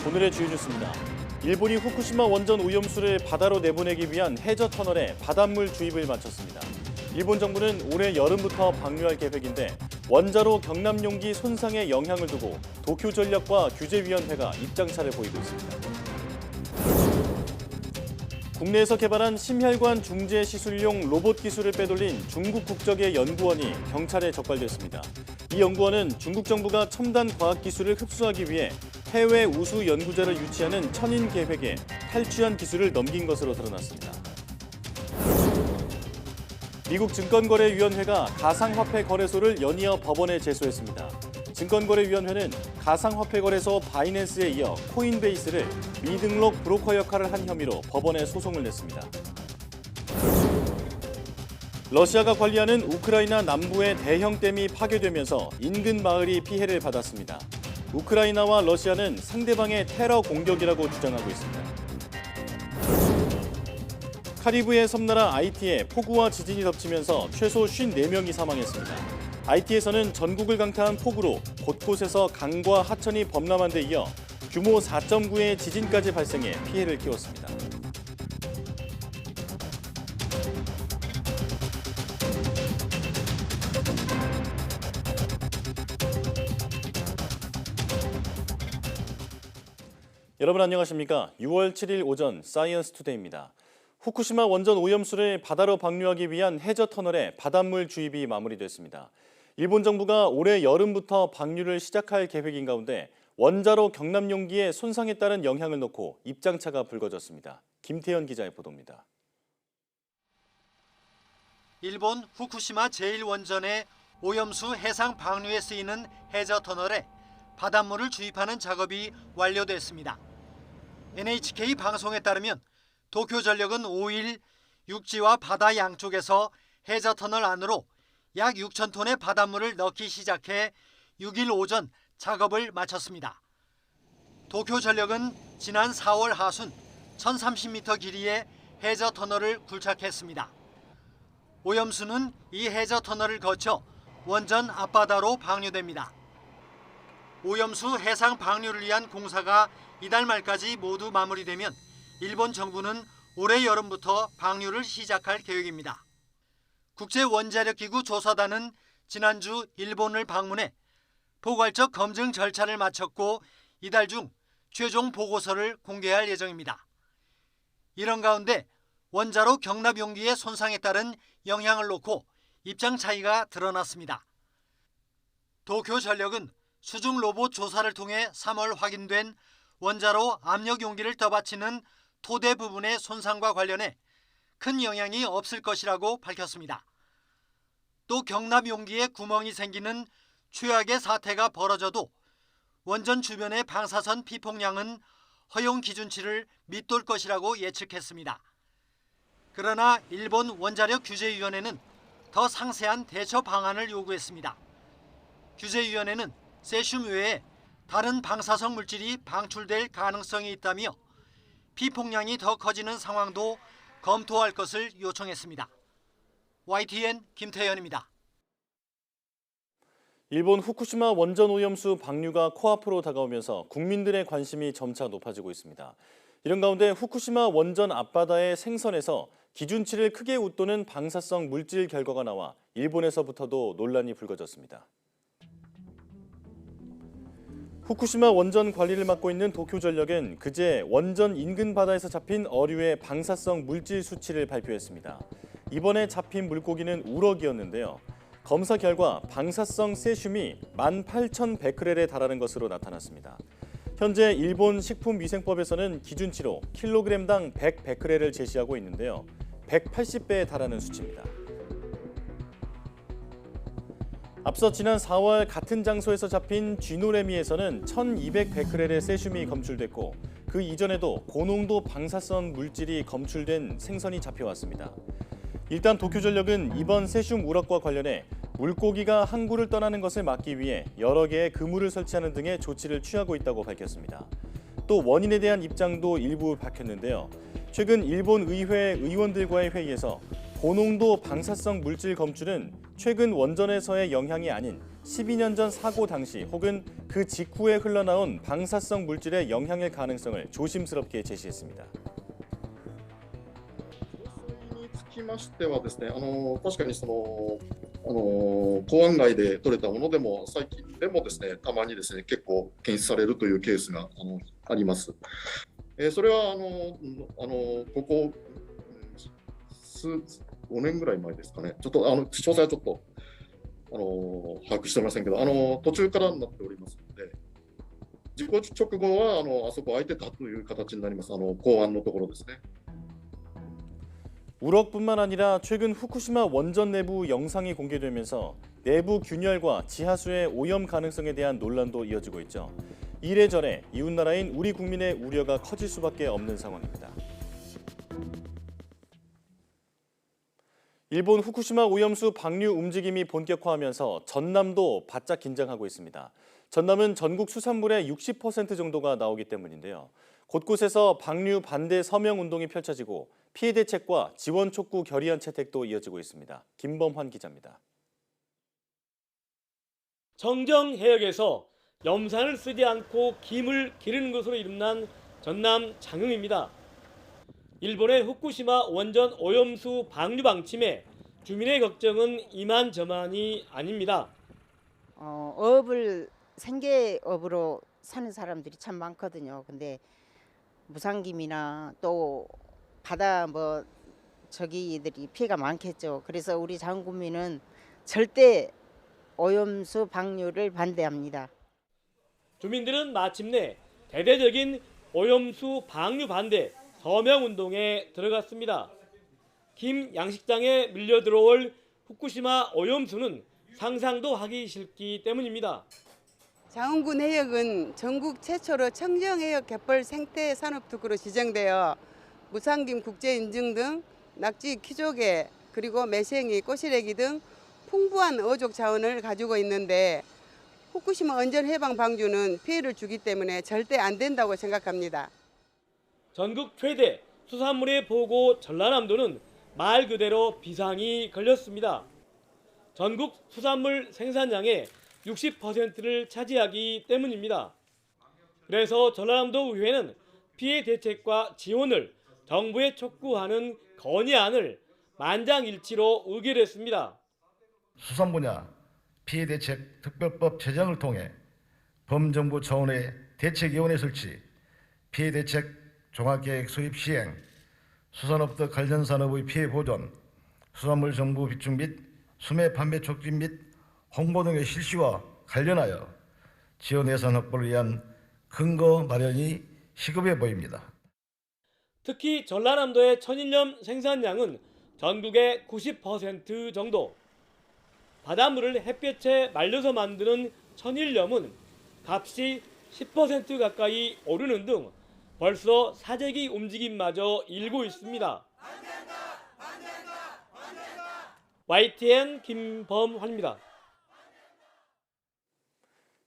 오늘의 주요 뉴스입니다. 일본이 후쿠시마 원전 오염수를 바다로 내보내기 위한 해저 터널에 바닷물 주입을 마쳤습니다. 일본 정부는 올해 여름부터 방류할 계획인데 원자로 경남 용기 손상에 영향을 두고 도쿄전력과 규제위원회가 입장차를 보이고 있습니다. 국내에서 개발한 심혈관 중재 시술용 로봇 기술을 빼돌린 중국 국적의 연구원이 경찰에 적발됐습니다. 이 연구원은 중국 정부가 첨단 과학 기술을 흡수하기 위해 해외 우수 연구자를 유치하는 천인 계획에 탈취한 기술을 넘긴 것으로 드러났습니다. 미국 증권거래위원회가 가상화폐 거래소를 연이어 법원에 제소했습니다. 증권거래위원회는 가상화폐 거래소 바이낸스에 이어 코인베이스를 미등록 브로커 역할을 한 혐의로 법원에 소송을 냈습니다. 러시아가 관리하는 우크라이나 남부의 대형 댐이 파괴되면서 인근 마을이 피해를 받았습니다. 우크라이나와 러시아는 상대방의 테러 공격이라고 주장하고 있습니다. 카리브해 섬나라 아이티에 폭우와 지진이 덮치면서 최소 54명이 사망했습니다. 아이티에서는 전국을 강타한 폭우로 곳곳에서 강과 하천이 범람한 데 이어 규모 4.9의 지진까지 발생해 피해를 키웠습니다. 여러분 안녕하십니까? 6월 7일 오전 사이언스 투데이입니다. 후쿠시마 원전 오염수를 바다로 방류하기 위한 해저 터널에 바닷물 주입이 마무리됐습니다. 일본 정부가 올해 여름부터 방류를 시작할 계획인 가운데 원자로 경남 용기의 손상에 따른 영향을 놓고 입장차가 불거졌습니다. 김태현 기자의 보도입니다. 일본 후쿠시마 제1원전의 오염수 해상 방류에 쓰이는 해저 터널에 바닷물을 주입하는 작업이 완료됐습니다. NHK 방송에 따르면 도쿄전력은 5일 육지와 바다 양쪽에서 해저 터널 안으로 약 6,000톤의 바닷물을 넣기 시작해 6일 오전 작업을 마쳤습니다. 도쿄전력은 지난 4월 하순 1,030m 길이의 해저 터널을 굴착했습니다. 오염수는 이 해저 터널을 거쳐 원전 앞바다로 방류됩니다. 오염수 해상 방류를 위한 공사가 이달 말까지 모두 마무리되면 일본 정부는 올해 여름부터 방류를 시작할 계획입니다. 국제원자력기구 조사단은 지난주 일본을 방문해 포괄적 검증 절차를 마쳤고 이달 중 최종 보고서를 공개할 예정입니다. 이런 가운데 원자로 경납 용기의 손상에 따른 영향을 놓고 입장 차이가 드러났습니다. 도쿄전력은 수중 로봇 조사를 통해 3월 확인된 원자로 압력 용기를 떠받치는 토대 부분의 손상과 관련해 큰 영향이 없을 것이라고 밝혔습니다. 또 경납 용기에 구멍이 생기는 최악의 사태가 벌어져도 원전 주변의 방사선 피폭량은 허용 기준치를 밑돌 것이라고 예측했습니다. 그러나 일본 원자력 규제위원회는 더 상세한 대처 방안을 요구했습니다. 규제위원회는 세슘 외에 다른 방사성 물질이 방출될 가능성이 있다며 피폭량이 더 커지는 상황도 검토할 것을 요청했습니다. YTN 김태현입니다. 일본 후쿠시마 원전 오염수 방류가 코앞으로 다가오면서 국민들의 관심이 점차 높아지고 있습니다. 이런 가운데 후쿠시마 원전 앞바다의 생선에서 기준치를 크게 웃도는 방사성 물질 결과가 나와 일본에서부터도 논란이 불거졌습니다. 후쿠시마 원전 관리를 맡고 있는 도쿄전력은 그제 원전 인근 바다에서 잡힌 어류의 방사성 물질 수치를 발표했습니다. 이번에 잡힌 물고기는 우럭이었는데요. 검사 결과 방사성 세슘이 18,100베크렐에 달하는 것으로 나타났습니다. 현재 일본 식품위생법에서는 기준치로 킬로그램당 100베크렐을 제시하고 있는데요. 180배에 달하는 수치입니다. 앞서 지난 4월 같은 장소에서 잡힌 쥐노래미에서는 1,200베크렐의 세슘이 검출됐고 그 이전에도 고농도 방사성 물질이 검출된 생선이 잡혀왔습니다. 일단 도쿄전력은 이번 세슘 우럭과 관련해 물고기가 항구를 떠나는 것을 막기 위해 여러 개의 그물을 설치하는 등의 조치를 취하고 있다고 밝혔습니다. 또 원인에 대한 입장도 일부 밝혔는데요. 최근 일본 의회 의원들과의 회의에서 고농도 방사성 물질 검출은 최근 원전에서의 영향이 아닌 12년 전 사고 당시 혹은 그 직후에 흘러나온 방사성 물질의 영향일 가능성을 조심스럽게 제시했습니다. につきましてはですね、確かに港湾外で取れたものでも最近でもですね、たまにですね結構検出されるというケースがあります。それはここ5年ぐらい前ですかね。ちょっと詳細はちょっと把握しておりませんけど、途中からになっておりますので、事故直後はあそこ空いてたという形になります。港湾のところですね。 우럭뿐만 아니라 최근 후쿠시마 원전 내부 영상이 공개되면서 내부 균열과 지하수의 오염 가능성에 대한 논란도 이어지고 있죠. 이래저래 이웃나라인 우리 국민의 우려가 커질 수밖에 없는 상황입니다. 일본 후쿠시마 오염수 방류 움직임이 본격화하면서 전남도 바짝 긴장하고 있습니다. 전남은 전국 수산물의 60% 정도가 나오기 때문인데요. 곳곳에서 방류 반대 서명 운동이 펼쳐지고 피해 대책과 지원 촉구 결의안 채택도 이어지고 있습니다. 김범환 기자입니다. 정정 해역에서 염산을 쓰지 않고 김을 기르는 것으로 이름난 전남 장흥입니다. 일본의 후쿠시마 원전 오염수 방류 방침에 주민의 걱정은 이만저만이 아닙니다. 업을 생계업으로 사는 사람들이 참 많거든요. 근데 무상김이나 또 바다 저기들이 피해가 많겠죠. 그래서 우리 장군민은 절대 오염수 방류를 반대합니다. 주민들은 마침내 대대적인 오염수 방류 반대 서명 운동에 들어갔습니다. 김 양식장에 밀려 들어올 후쿠시마 오염수는 상상도 하기 싫기 때문입니다. 장흥군 해역은 전국 최초로 청정해역 갯벌 생태 산업특구로 지정되어 무상김 국제인증 등 낙지, 키조개, 그리고 매생이, 꼬시래기 등 풍부한 어족 자원을 가지고 있는데 후쿠시마 원전 해방 방류는 피해를 주기 때문에 절대 안 된다고 생각합니다. 전국 최대 수산물의 보고 전라남도는 말 그대로 비상이 걸렸습니다. 전국 수산물 생산량의 60%를 차지하기 때문입니다. 그래서 전라남도 의회는 피해 대책과 지원을 정부에 촉구하는 건의안을 만장일치로 의결했습니다. 수산 분야 피해 대책 특별법 제정을 통해 범정부 차원의 대책위원회 설치, 피해 대책 종합계획 수립 시행, 수산업과 관련 산업의 피해 보전, 수산물 정보 비축 및 수매 판매 촉진 및 홍보 등의 실시와 관련하여 지원 예산 확보를 위한 근거 마련이 시급해 보입니다. 특히 전라남도의 천일염 생산량은 전국의 90% 정도. 바닷물을 햇볕에 말려서 만드는 천일염은 값이 10% 가까이 오르는 등 벌써 사재기 움직임마저 일고 있습니다. YTN 김범환입니다.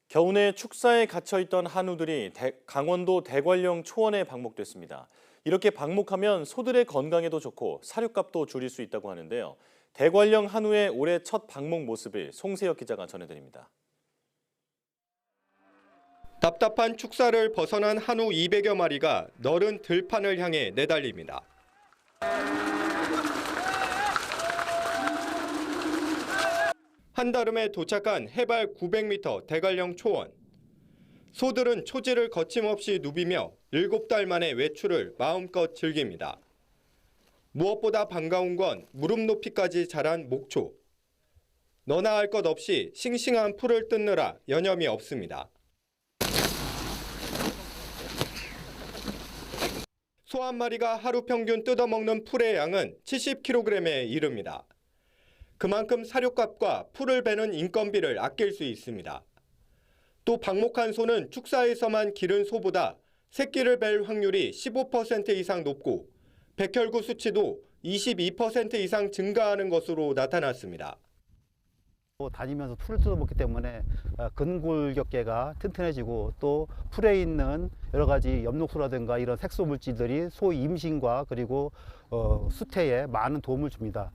겨우내 축사에 갇혀있던 한우들이 강원도 대관령 초원에 방목됐습니다. 이렇게 방목하면 소들의 건강에도 좋고 사료값도 줄일 수 있다고 하는데요. 대관령 한우의 올해 첫 방목 모습을 송세혁 기자가 전해드립니다. 답답한 축사를 벗어난 한우 200여 마리가 너른 들판을 향해 내달립니다. 한달음에 도착한 해발 900m 대관령 초원. 소들은 초지를 거침없이 누비며 7달 만에 외출을 마음껏 즐깁니다. 무엇보다 반가운 건 무릎 높이까지 자란 목초. 너나 할 것 없이 싱싱한 풀을 뜯느라 여념이 없습니다. 소 한 마리가 하루 평균 뜯어먹는 풀의 양은 70kg에 이릅니다. 그만큼 사료값과 풀을 베는 인건비를 아낄 수 있습니다. 또 방목한 소는 축사에서만 기른 소보다 새끼를 뵐 확률이 15% 이상 높고 백혈구 수치도 22% 이상 증가하는 것으로 나타났습니다. 다니면서 풀을 뜯어먹기 때문에 근골격계가 튼튼해지고 또 풀에 있는 여러 가지 엽록소라든가 이런 색소 물질들이 소 임신과 그리고 수태에 많은 도움을 줍니다.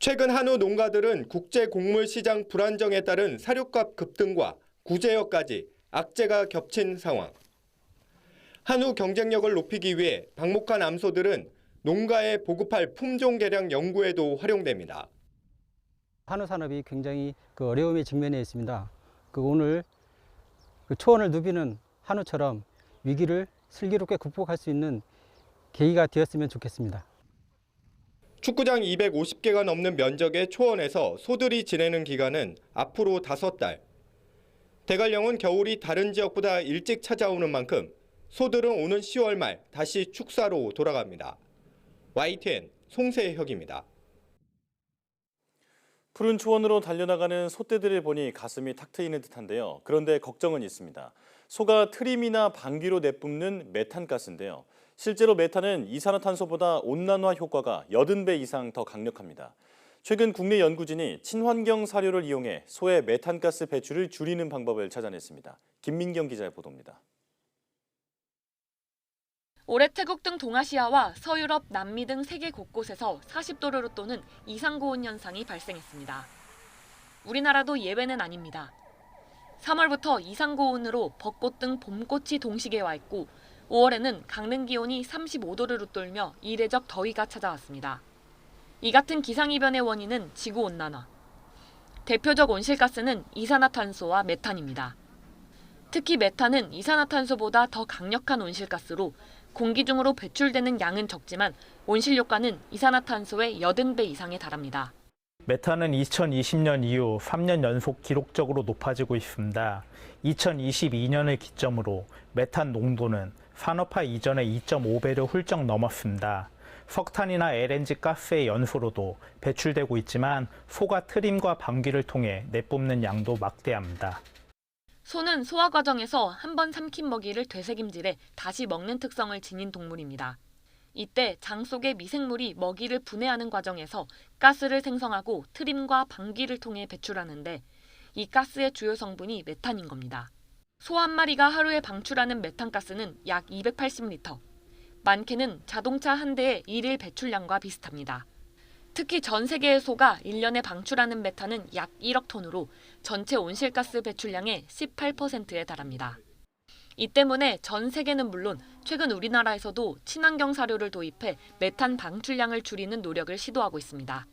최근 한우 농가들은 국제 곡물 시장 불안정에 따른 사료값 급등과 구제역까지 악재가 겹친 상황. 한우 경쟁력을 높이기 위해 방목한 암소들은 농가에 보급할 품종 개량 연구에도 활용됩니다. 한우 산업이 굉장히 어려움에 직면해 있습니다. 오늘 초원을 누비는 한우처럼 위기를 슬기롭게 극복할 수 있는 계기가 되었으면 좋겠습니다. 축구장 250개가 넘는 면적의 초원에서 소들이 지내는 기간은 앞으로 5달. 대관령은 겨울이 다른 지역보다 일찍 찾아오는 만큼 소들은 오는 10월 말 다시 축사로 돌아갑니다. YTN 송세혁입니다. 푸른 초원으로 달려나가는 소떼들을 보니 가슴이 탁 트이는 듯한데요. 그런데 걱정은 있습니다. 소가 트림이나 방귀로 내뿜는 메탄가스인데요. 실제로 메탄은 이산화탄소보다 온난화 효과가 80배 이상 더 강력합니다. 최근 국내 연구진이 친환경 사료를 이용해 소의 메탄가스 배출을 줄이는 방법을 찾아냈습니다. 김민경 기자의 보도입니다. 올해 태국 등 동아시아와 서유럽, 남미 등 세계 곳곳에서 40도를 도는 이상고온 현상이 발생했습니다. 우리나라도 예외는 아닙니다. 3월부터 이상고온으로 벚꽃 등 봄꽃이 동시기에 와 있고 5월에는 강릉 기온이 35도를 웃돌며 이례적 더위가 찾아왔습니다. 이 같은 기상이변의 원인은 지구온난화. 대표적 온실가스는 이산화탄소와 메탄입니다. 특히 메탄은 이산화탄소보다 더 강력한 온실가스로 공기 중으로 배출되는 양은 적지만 온실 효과는 이산화탄소의 80배 이상에 달합니다. 메탄은 2020년 이후 3년 연속 기록적으로 높아지고 있습니다. 2022년을 기점으로 메탄 농도는 산업화 이전의 2.5배를 훌쩍 넘었습니다. 석탄이나 LNG 가스의 연소로도 배출되고 있지만 소가 트림과 방귀를 통해 내뿜는 양도 막대합니다. 소는 소화 과정에서 한 번 삼킨 먹이를 되새김질해 다시 먹는 특성을 지닌 동물입니다. 이때 장 속의 미생물이 먹이를 분해하는 과정에서 가스를 생성하고 트림과 방귀를 통해 배출하는데 이 가스의 주요 성분이 메탄인 겁니다. 소 한 마리가 하루에 방출하는 메탄가스는 약 280리터. 많게는 자동차 한 대의 일일 배출량과 비슷합니다. 특히 전 세계의 소가 1년에 방출하는 메탄은 약 1억 톤으로 전체 온실가스 배출량의 18%에 달합니다. 이 때문에 전 세계는 물론 최근 우리나라에서도 친환경 사료를 도입해 메탄 방출량을 줄이는 노력을 시도하고 있습니다.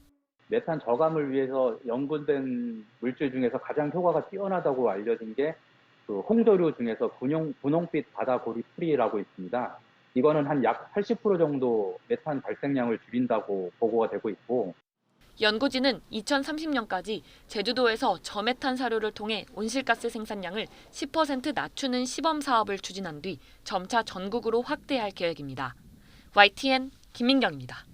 메탄 저감을 위해서 연구된 물질 중에서 가장 효과가 뛰어나다고 알려진 게 홍조류 중에서 분홍빛 바다고리 풀이라고 있습니다. 이거는 한 약 80% 정도 메탄 발생량을 줄인다고 보고가 되고 있고 연구진은 2030년까지 제주도에서 저메탄 사료를 통해 온실가스 생산량을 10% 낮추는 시범 사업을 추진한 뒤 점차 전국으로 확대할 계획입니다. YTN 김민경입니다.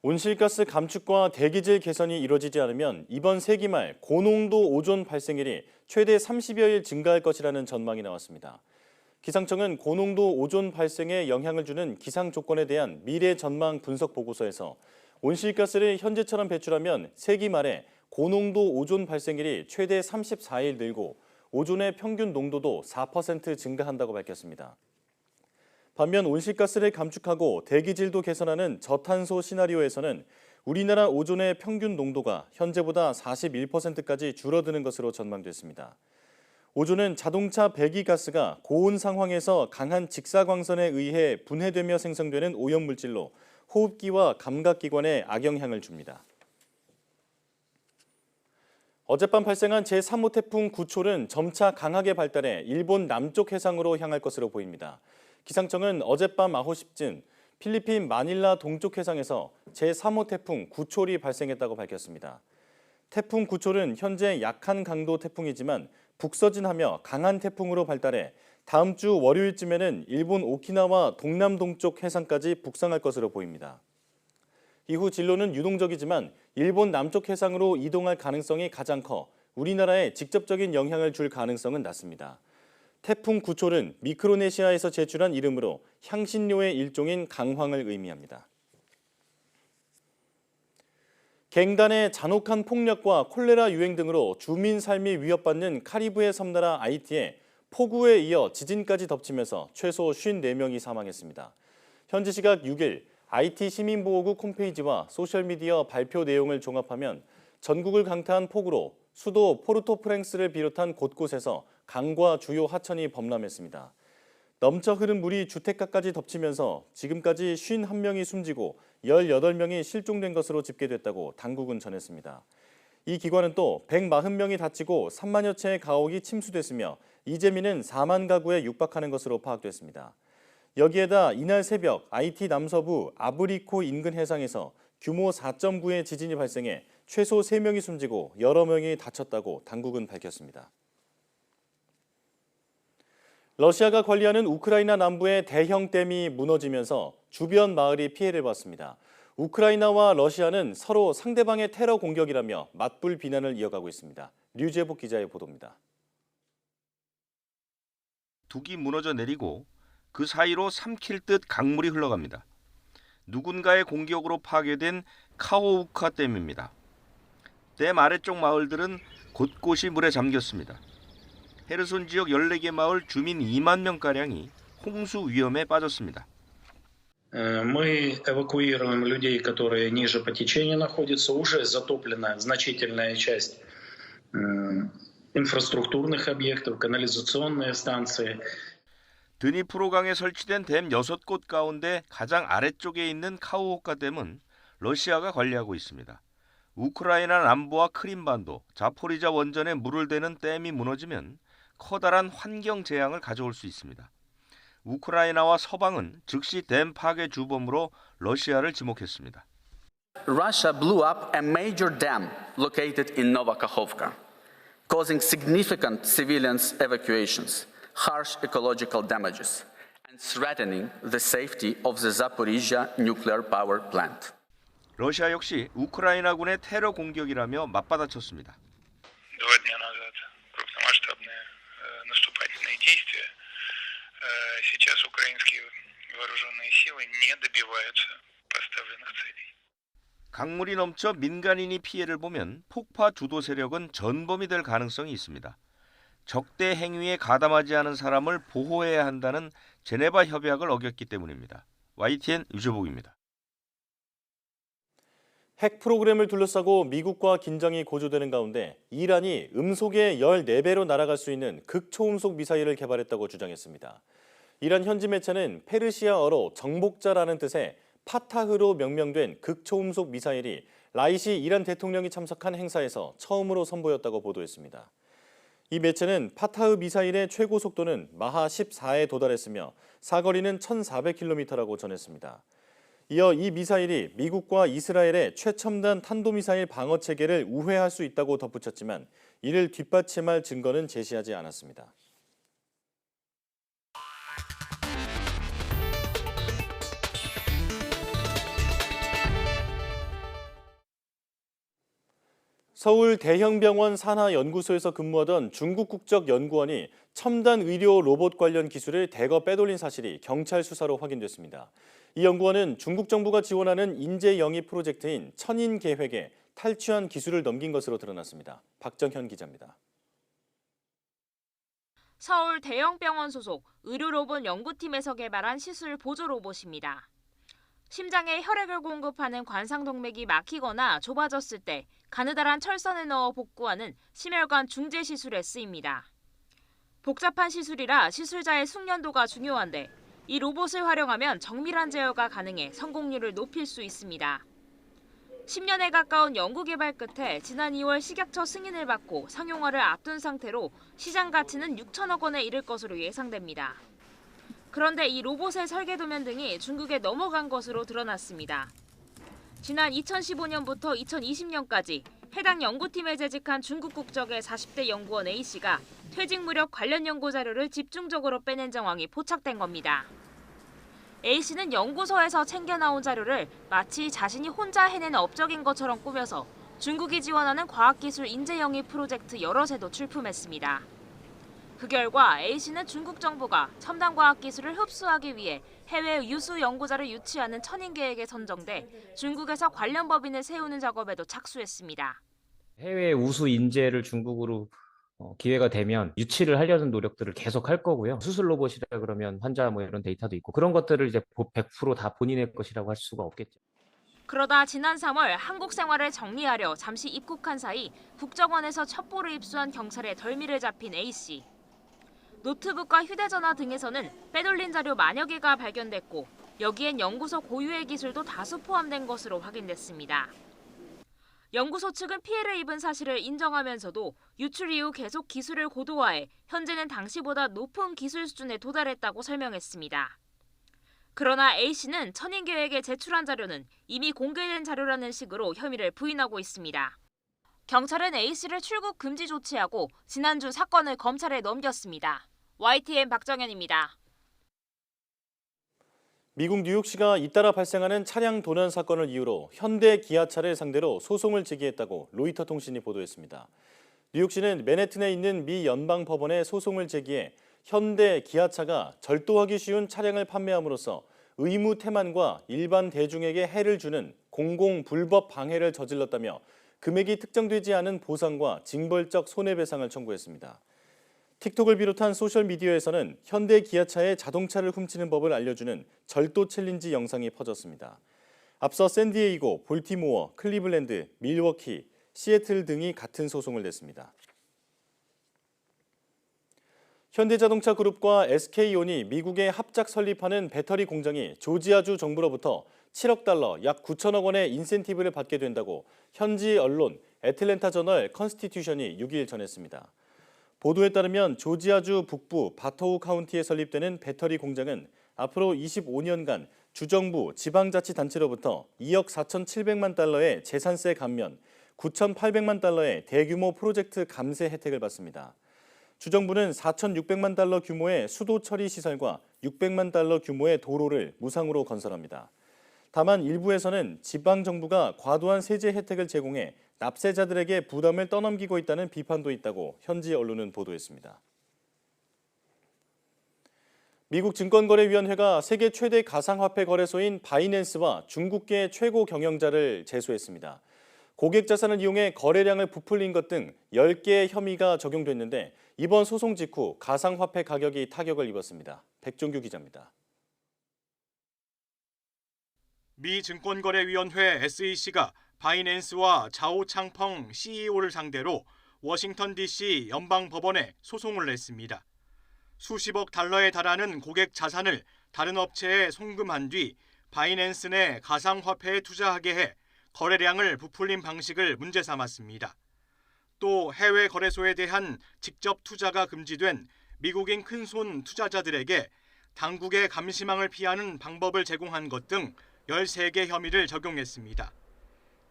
온실가스 감축과 대기질 개선이 이루어지지 않으면 이번 세기 말 고농도 오존 발생률이 최대 30여일 증가할 것이라는 전망이 나왔습니다. 기상청은 고농도 오존 발생에 영향을 주는 기상 조건에 대한 미래 전망 분석 보고서에서 온실가스를 현재처럼 배출하면 세기 말에 고농도 오존 발생률이 최대 34일 늘고 오존의 평균 농도도 4% 증가한다고 밝혔습니다. 반면 온실가스를 감축하고 대기질도 개선하는 저탄소 시나리오에서는 우리나라 오존의 평균 농도가 현재보다 41%까지 줄어드는 것으로 전망됐습니다. 오존은 자동차 배기가스가 고온 상황에서 강한 직사광선에 의해 분해되며 생성되는 오염물질로 호흡기와 감각기관에 악영향을 줍니다. 어젯밤 발생한 제3호 태풍 구촐은 점차 강하게 발달해 일본 남쪽 해상으로 향할 것으로 보입니다. 기상청은 어젯밤 9시쯤 필리핀 마닐라 동쪽 해상에서 제3호 태풍 구촐이 발생했다고 밝혔습니다. 태풍 구촐은 현재 약한 강도 태풍이지만 북서진하며 강한 태풍으로 발달해 다음 주 월요일쯤에는 일본 오키나와 동남동쪽 해상까지 북상할 것으로 보입니다. 이후 진로는 유동적이지만 일본 남쪽 해상으로 이동할 가능성이 가장 커 우리나라에 직접적인 영향을 줄 가능성은 낮습니다. 태풍 구촐은 미크로네시아에서 제출한 이름으로 향신료의 일종인 강황을 의미합니다. 갱단의 잔혹한 폭력과 콜레라 유행 등으로 주민 삶이 위협받는 카리브해 섬나라 아이티에 폭우에 이어 지진까지 덮치면서 최소 54명이 사망했습니다. 현지 시각 6일 IT 시민보호국 홈페이지와 소셜미디어 발표 내용을 종합하면 전국을 강타한 폭우로 수도 포르토프랭스를 비롯한 곳곳에서 강과 주요 하천이 범람했습니다. 넘쳐 흐른 물이 주택가까지 덮치면서 지금까지 51명이 숨지고 18명이 실종된 것으로 집계됐다고 당국은 전했습니다. 이 기관은 또 140명이 다치고 3만여 채의 가옥이 침수됐으며 이재민은 4만 가구에 육박하는 것으로 파악됐습니다. 여기에다 이날 새벽 IT 남서부 아브리코 인근 해상에서 규모 4.9의 지진이 발생해 최소 3명이 숨지고 여러 명이 다쳤다고 당국은 밝혔습니다. 러시아가 관리하는 우크라이나 남부의 대형 댐이 무너지면서 주변 마을이 피해를 봤습니다. 우크라이나와 러시아는 서로 상대방의 테러 공격이라며 맞불 비난을 이어가고 있습니다. 류재복 기자의 보도입니다. 둑이 무너져 내리고 그 사이로 삼킬 듯 강물이 흘러갑니다. 누군가의 공격으로 파괴된 카호우카 댐입니다. 댐 아래쪽 마을들은 곳곳이 물에 잠겼습니다. 헤르손 지역 14개 마을 주민 2만 명가량이 홍수 위험에 빠졌습니다. Мы эвакуируем людей, которые ниже по течению находятся. Уже затоплена значительная часть инфраструктурных объектов, канализационные станции. 드니프로강에 설치된 댐 6곳 가운데 가장 아래쪽에 있는 카호우카 댐은 러시아가 관리하고 있습니다. 우크라이나 남부와 크림반도, 자포리자 원전에 물을 대는 댐이 무너지면 커다란 환경 재앙을 가져올 수 있습니다. 우크라이나와 서방은 즉시 댐 파괴 주범으로 러시아를 지목했습니다. Russia blew up a major dam located in Novakhovka, causing significant civilians evacuations, harsh ecological damages, and threatening the safety of the Zaporizhzhia nuclear power plant. 러시아 역시 우크라이나군의 테러 공격이라며 맞받아쳤습니다. Сейчас украинские вооруженные силы не добиваются поставленных целей. 강물이 넘쳐 민간인이 피해를 보면 폭파 주도 세력은 전범이 될 가능성이 있습니다. 적대 행위에 가담하지 않은 사람을 보호해야 한다는 제네바 협약을 어겼기 때문입니다. YTN 유재복입니다. 핵 프로그램을 둘러싸고 미국과 긴장이 고조되는 가운데 이란이 음속의 14배로 날아갈 수 있는 극초음속 미사일을 개발했다고 주장했습니다. 이란 현지 매체는 페르시아어로 정복자라는 뜻의 파타흐로 명명된 극초음속 미사일이 라이시 이란 대통령이 참석한 행사에서 처음으로 선보였다고 보도했습니다. 이 매체는 파타흐 미사일의 최고 속도는 마하 14에 도달했으며 사거리는 1,400km라고 전했습니다. 이어 이 미사일이 미국과 이스라엘의 최첨단 탄도미사일 방어 체계를 우회할 수 있다고 덧붙였지만 이를 뒷받침할 증거는 제시하지 않았습니다. 서울 대형병원 산하연구소에서 근무하던 중국 국적 연구원이 첨단 의료 로봇 관련 기술을 대거 빼돌린 사실이 경찰 수사로 확인됐습니다. 이 연구원은 중국 정부가 지원하는 인재 영입 프로젝트인 천인 계획에 탈취한 기술을 넘긴 것으로 드러났습니다. 박정현 기자입니다. 서울 대형병원 소속 의료로봇 연구팀에서 개발한 시술 보조 로봇입니다. 심장에 혈액을 공급하는 관상동맥이 막히거나 좁아졌을 때 가느다란 철선을 넣어 복구하는 심혈관 중재 시술에 쓰입니다. 복잡한 시술이라 시술자의 숙련도가 중요한데 이 로봇을 활용하면 정밀한 제어가 가능해 성공률을 높일 수 있습니다. 10년에 가까운 연구 개발 끝에 지난 2월 식약처 승인을 받고 상용화를 앞둔 상태로 시장 가치는 6천억 원에 이를 것으로 예상됩니다. 그런데 이 로봇의 설계 도면 등이 중국에 넘어간 것으로 드러났습니다. 지난 2015년부터 2020년까지 해당 연구팀에 재직한 중국 국적의 40대 연구원 A씨가 퇴직 무렵 관련 연구 자료를 집중적으로 빼낸 정황이 포착된 겁니다. A씨는 연구소에서 챙겨 나온 자료를 마치 자신이 혼자 해낸 업적인 것처럼 꾸며서 중국이 지원하는 과학기술 인재 영입 프로젝트 여럿에도 출품했습니다. 그 결과 A씨는 중국 정부가 첨단 과학기술을 흡수하기 위해 해외 유수 연구자를 유치하는 천인 계획에 선정돼 중국에서 관련 법인을 세우는 작업에도 착수했습니다. 해외 우수 인재를 중국으로 기회가 되면 유치를 하려는 노력들을 계속 할 거고요. 수술 로봇이라 그러면 환자 뭐 이런 데이터도 있고 그런 것들을 이제 100% 다 본인의 것이라고 할 수가 없겠죠. 그러다 지난 3월 한국 생활을 정리하려 잠시 입국한 사이 국정원에서 첩보를 입수한 경찰에 덜미를 잡힌 A씨. 노트북과 휴대전화 등에서는 빼돌린 자료 만여 개가 발견됐고 여기엔 연구소 고유의 기술도 다수 포함된 것으로 확인됐습니다. 연구소 측은 피해를 입은 사실을 인정하면서도 유출 이후 계속 기술을 고도화해 현재는 당시보다 높은 기술 수준에 도달했다고 설명했습니다. 그러나 A씨는 천인계획에 제출한 자료는 이미 공개된 자료라는 식으로 혐의를 부인하고 있습니다. 경찰은 A씨를 출국 금지 조치하고 지난주 사건을 검찰에 넘겼습니다. YTN 박정현입니다. 미국 뉴욕시가 잇따라 발생하는 차량 도난 사건을 이유로 현대 기아차를 상대로 소송을 제기했다고 로이터 통신이 보도했습니다. 뉴욕시는 맨해튼에 있는 미 연방법원에 소송을 제기해 현대 기아차가 절도하기 쉬운 차량을 판매함으로써 의무 태만과 일반 대중에게 해를 주는 공공 불법 방해를 저질렀다며 금액이 특정되지 않은 보상과 징벌적 손해배상을 청구했습니다. 틱톡을 비롯한 소셜미디어에서는 현대 기아차의 자동차를 훔치는 법을 알려주는 절도 챌린지 영상이 퍼졌습니다. 앞서 샌디에이고, 볼티모어, 클리블랜드, 밀워키, 시애틀 등이 같은 소송을 냈습니다. 현대자동차 그룹과 SK온이 미국에 합작 설립하는 배터리 공장이 조지아주 정부로부터 7억 달러, 약 9천억 원의 인센티브를 받게 된다고 현지 언론 애틀랜타 저널 컨스티튜션이 6일 전했습니다. 보도에 따르면 조지아주 북부 바토우 카운티에 설립되는 배터리 공장은 앞으로 25년간 주정부, 지방자치단체로부터 2억 4,700만 달러의 재산세 감면, 9,800만 달러의 대규모 프로젝트 감세 혜택을 받습니다. 주정부는 4,600만 달러 규모의 수도 처리 시설과 600만 달러 규모의 도로를 무상으로 건설합니다. 다만 일부에서는 지방정부가 과도한 세제 혜택을 제공해 납세자들에게 부담을 떠넘기고 있다는 비판도 있다고 현지 언론은 보도했습니다. 미국 증권거래위원회가 세계 최대 가상화폐 거래소인 바이낸스와 중국계 최고 경영자를 제소했습니다. 고객 자산을 이용해 거래량을 부풀린 것 등 10개의 혐의가 적용됐는데 이번 소송 직후 가상화폐 가격이 타격을 입었습니다. 백종규 기자입니다. 미 증권거래위원회 SEC가 바이낸스와 자오 창펑 CEO를 상대로 워싱턴 DC 연방법원에 소송을 냈습니다. 수십억 달러에 달하는 고객 자산을 다른 업체에 송금한 뒤 바이낸스 내 가상화폐에 투자하게 해 거래량을 부풀린 방식을 문제 삼았습니다. 또 해외 거래소에 대한 직접 투자가 금지된 미국인 큰손 투자자들에게 당국의 감시망을 피하는 방법을 제공한 것 등 13개 혐의를 적용했습니다.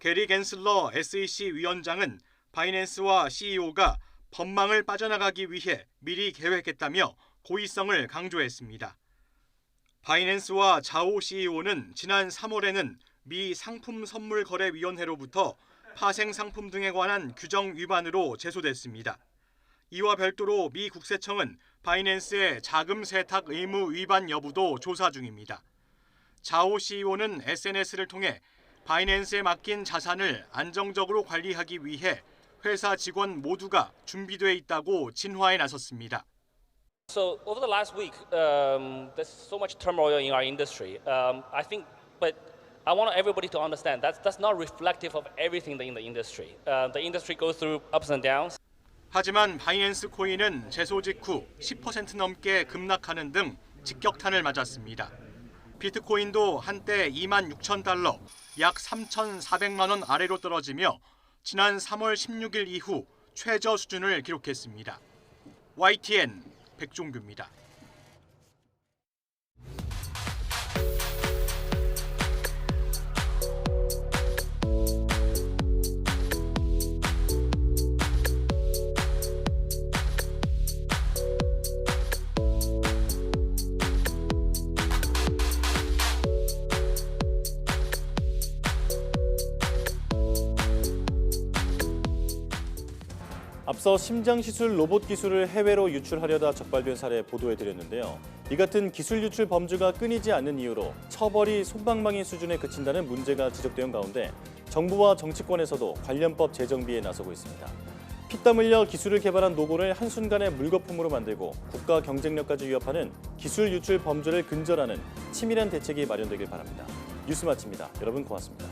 게리 갠슬러 SEC 위원장은 바이낸스와 CEO가 법망을 빠져나가기 위해 미리 계획했다며 고의성을 강조했습니다. 바이낸스와 자오 CEO는 지난 3월에는 미 상품선물거래위원회로부터 파생상품 등에 관한 규정 위반으로 제소됐습니다. 이와 별도로 미 국세청은 바이낸스의 자금 세탁 의무 위반 여부도 조사 중입니다. 자오 CEO는 SNS를 통해 바이낸스에 맡긴 자산을 안정적으로 관리하기 위해 회사 직원 모두가 준비돼 있다고 진화에 나섰습니다. So over the last week, there's so much turmoil in our industry. I think, but I want everybody to understand that's not reflective of everything in the industry. The industry goes through ups and downs. 하지만 바이낸스 코인은 제소 직후 10% 넘게 급락하는 등 직격탄을 맞았습니다. 비트코인도 한때 26,000달러, 약 3,400만 원 아래로 떨어지며 지난 3월 16일 이후 최저 수준을 기록했습니다. YTN 백종규입니다. 앞서 심장시술 로봇 기술을 해외로 유출하려다 적발된 사례 보도해드렸는데요. 이 같은 기술 유출 범주가 끊이지 않는 이유로 처벌이 솜방망이 수준에 그친다는 문제가 지적되는 가운데 정부와 정치권에서도 관련법 재정비에 나서고 있습니다. 피땀 흘려 기술을 개발한 노고를 한순간에 물거품으로 만들고 국가 경쟁력까지 위협하는 기술 유출 범죄를 근절하는 치밀한 대책이 마련되길 바랍니다. 뉴스 마칩니다. 여러분 고맙습니다.